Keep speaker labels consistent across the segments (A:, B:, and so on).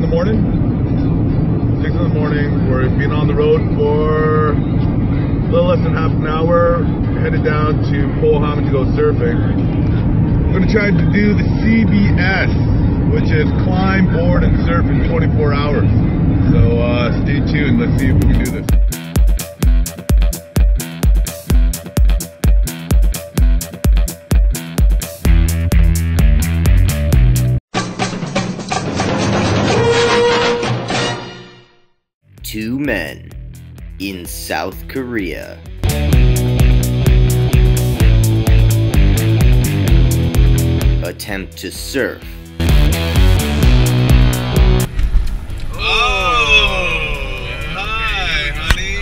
A: morning. 6 in the morning. We've been on the road for a little less than half an hour. Headed down to Polhaman to go surfing. I'm going to try to do the CBS, which is climb, board, and surf in 24 hours. So stay tuned. Let's see if we can do this.
B: Two men in South Korea. Attempt to surf.
A: Hi, honey.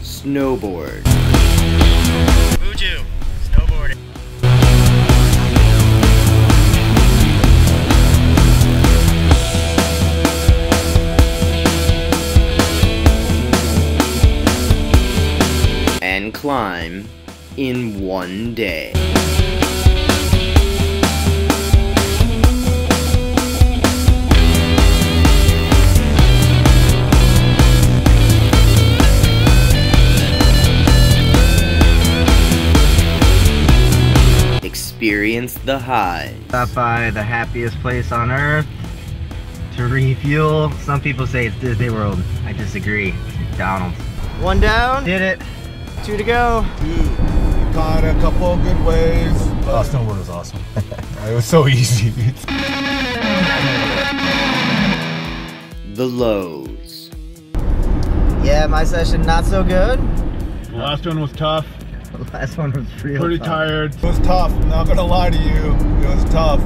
B: Snowboard.
C: Buju, snowboarding.
B: And climb in one day. Experience the high.
C: Stop by the happiest place on earth to refuel. Some people say it's Disney World. I disagree. It's McDonald's. One down. Did it. 2 to go.
A: Dude, caught a couple of good waves.
D: Oh, snowboard was awesome. It was so easy.
B: The lows.
C: Yeah, my session not so good.
D: The last one was tough.
C: The last one was real
D: Pretty
C: tough.
D: tired.
A: It was tough, not gonna lie to you. It was tough.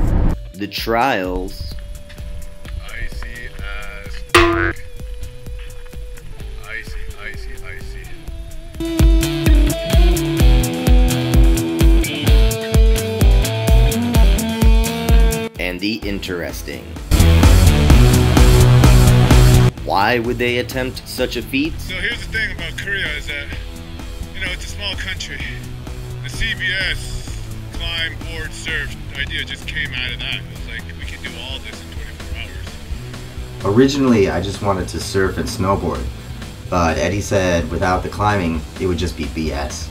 B: The trials.
A: Icy as fuck. Icy, icy, icy.
B: And the interesting. Why would they attempt such a feat?
E: So here's the thing about Korea is that, you know, it's a small country. The CBS climb, board, surf idea just came out of that. It was like, we could do all this in 24 hours.
F: Originally, I just wanted to surf and snowboard, but Eddie said without the climbing, it would just be BS.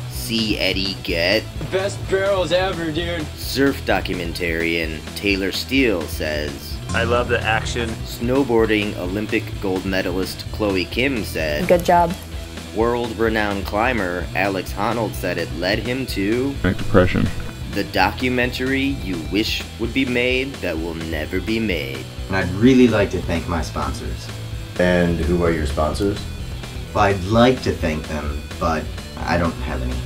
B: See Eddie get?
G: Best barrels ever, dude.
B: Surf documentarian Taylor Steele says.
G: I love the action.
B: Snowboarding Olympic gold medalist Chloe Kim said.
H: Good job.
B: World-renowned climber Alex Honnold said it led him to
I: depression.
B: The documentary you wish would be made that will never be made.
F: And I'd really like to thank my sponsors.
J: And who are your sponsors?
F: Well, I'd like to thank them, but I don't have any.